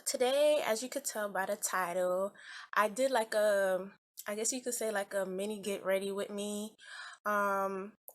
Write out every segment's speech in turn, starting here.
today, as you could tell by the title, I did like I guess you could say like a mini get ready with me.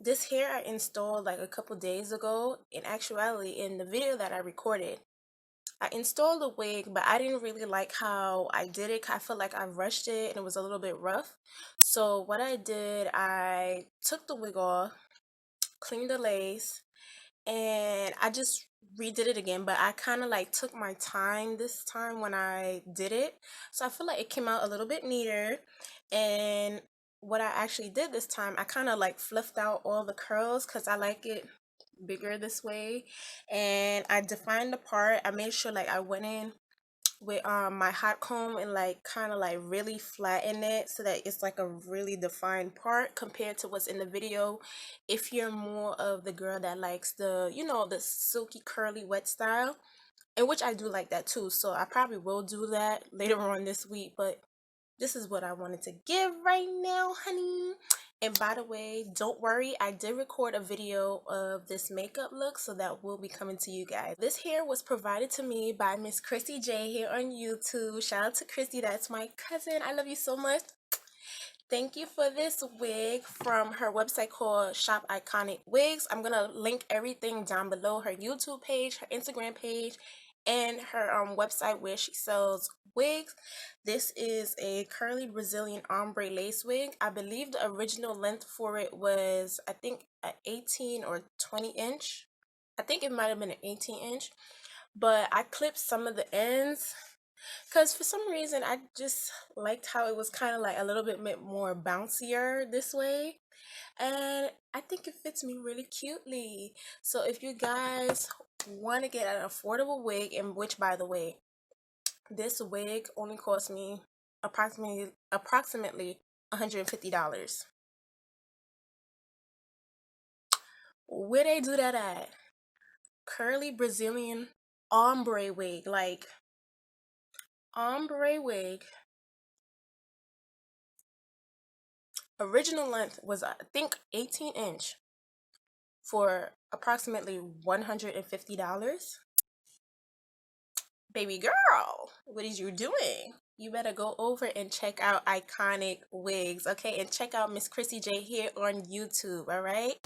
This hair I installed like a couple days ago. In actuality, in the video that I recorded, I installed a wig, but I didn't really like how I did it. I felt like I rushed it and it was a little bit rough. So what I did, I took the wig off, cleaned the lace, and I just redid it again, but I kind of like took my time this time when I did it, so I feel like it came out a little bit neater. And what I actually did this time, I kind of like fluffed out all the curls because I like it bigger this way, and I defined the part. I made sure like I went in with my hot comb and like kind of like really flatten it so that it's like a really defined part compared to what's in the video. If you're more of the girl that likes the, the silky curly wet style, and which I do like that too, so I probably will do that later on this week, but this is what I wanted to give right now, honey. And by the way, don't worry, I did record a video of this makeup look, so that will be coming to you guys. This hair was provided to me by MissChrissyJaye here on YouTube. Shout out to Chrissy, that's my cousin. I love you so much. Thank you for this wig from her website called Shop Iconic Wigs. I'm going to link everything down below, her YouTube page, her Instagram page, and her website where she sells wigs. This is a curly Brazilian ombre lace wig. I believe the original length for it was, I think, an 18 or 20 inch. I think it might have been an 18 inch, but I clipped some of the ends because for some reason I just liked how it was kind of like a little bit more bouncier this way, and I think it fits me really cutely. So if you guys want to get an affordable wig, in which, by the way, this wig only cost me approximately $150. Where they do that at? Curly Brazilian ombre wig, like ombre wig. Original length was, I think, 18 inch for approximately $150. Baby girl, what is you doing? You better go over and check out Iconic Wigs, okay? And check out MissChrissyJaye here on YouTube, all right?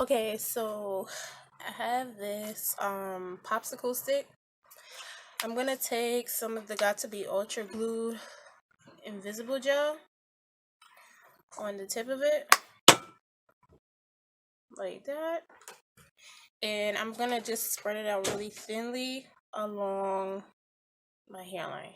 Okay, so I have this popsicle stick. I'm gonna take some of the Got to Be Ultra Glued Invisible Gel on the tip of it, like that, and I'm gonna just spread it out really thinly along my hairline.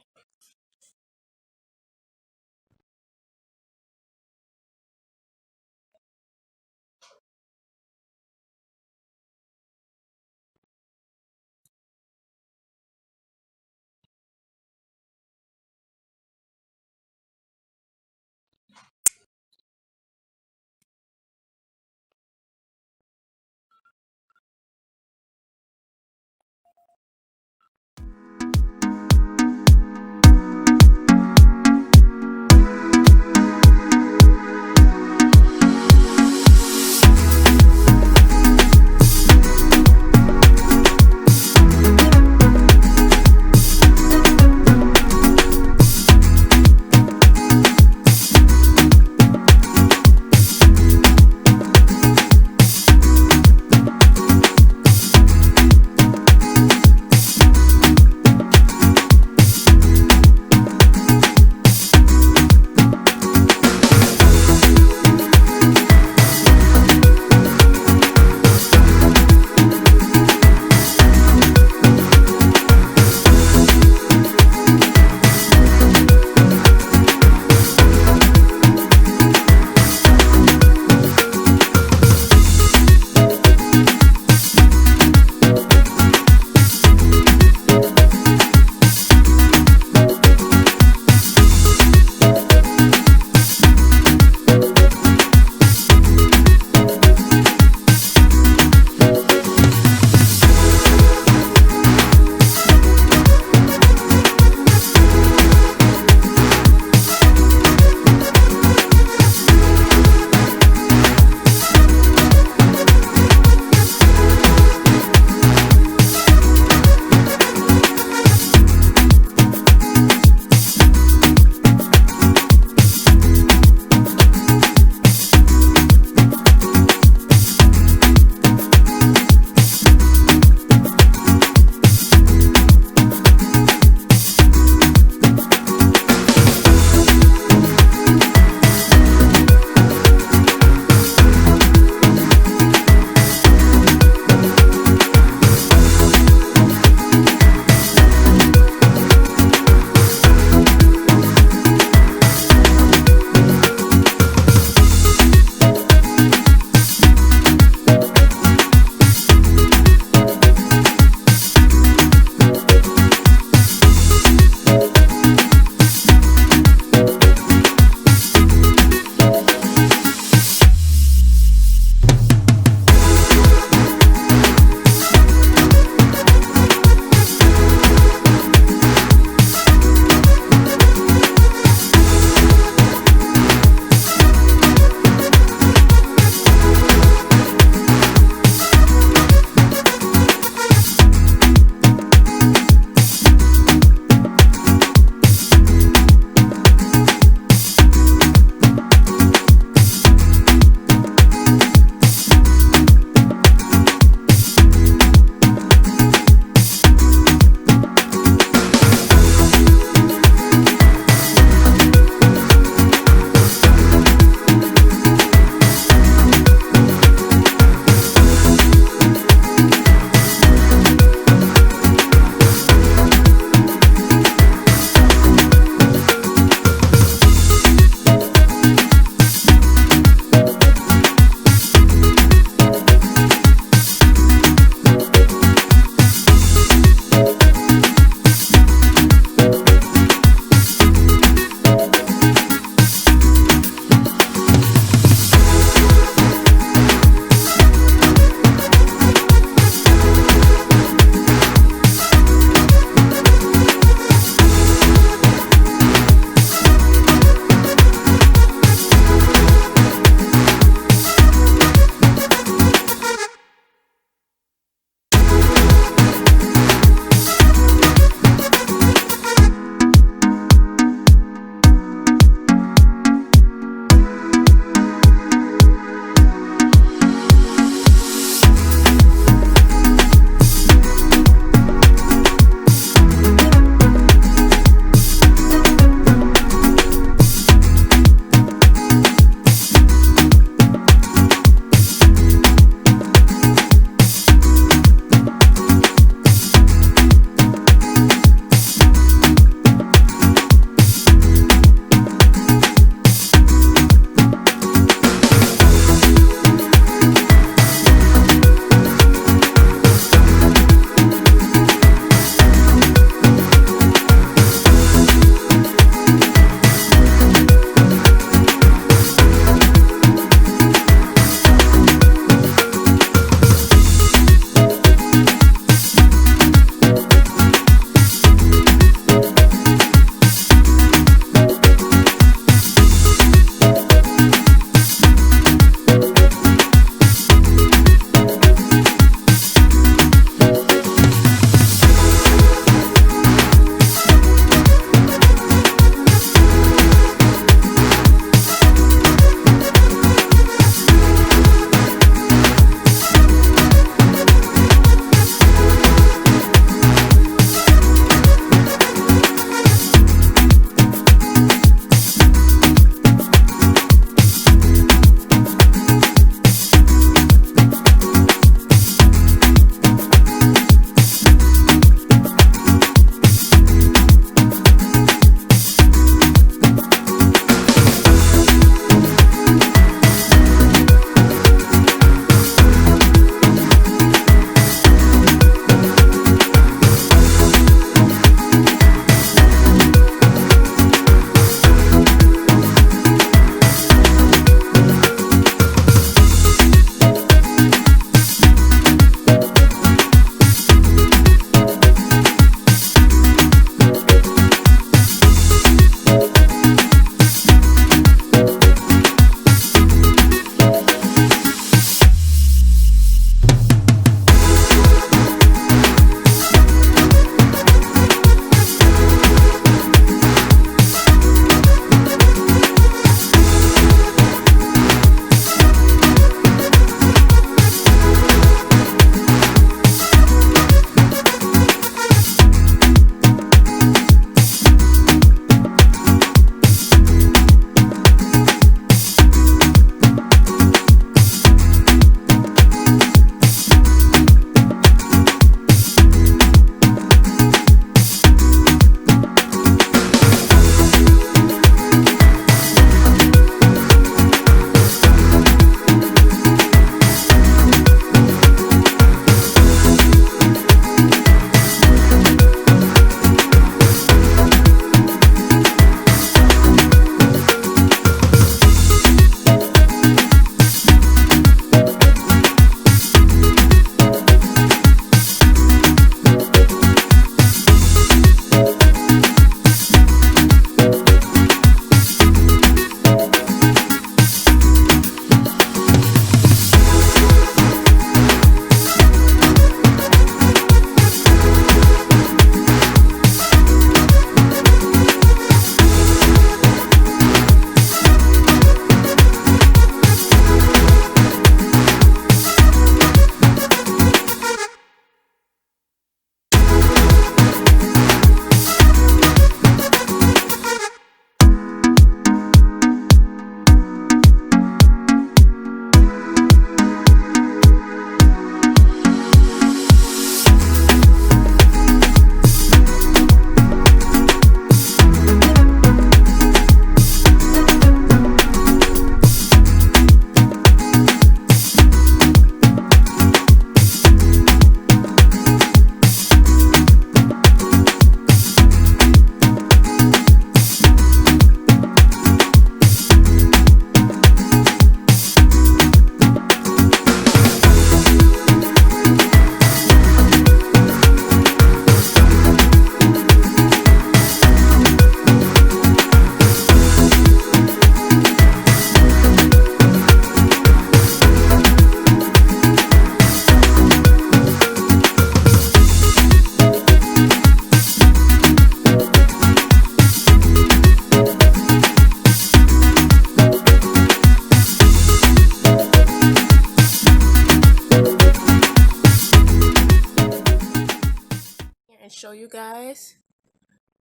and show you guys.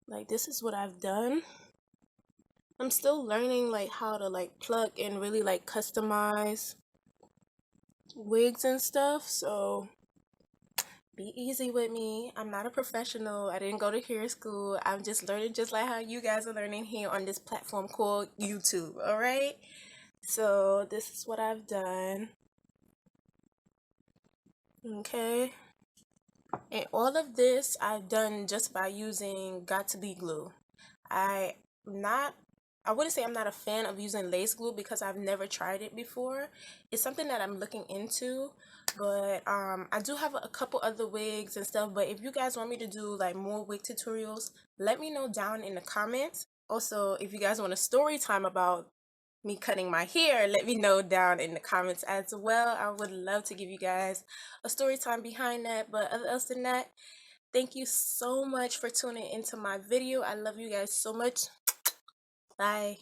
Like, this is what I've done. I'm still learning like how to like plug and really like customize wigs and stuff, so be easy with me. I'm not a professional. I didn't go to hair school. I'm just learning just like how you guys are learning here on this platform called YouTube. All right, so this is what I've done. Okay, and all of this I've done just by using Got2b glue. I wouldn't say I'm not a fan of using lace glue because I've never tried it before. It's something that I'm looking into, but I do have a couple other wigs and stuff. But if you guys want me to do like more wig tutorials, let me know down in the comments. Also, if you guys want a story time about me cutting my hair, let me know down in the comments as well. I would love to give you guys a story time behind that. But other than that, thank you so much for tuning into my video. I love you guys so much. Bye.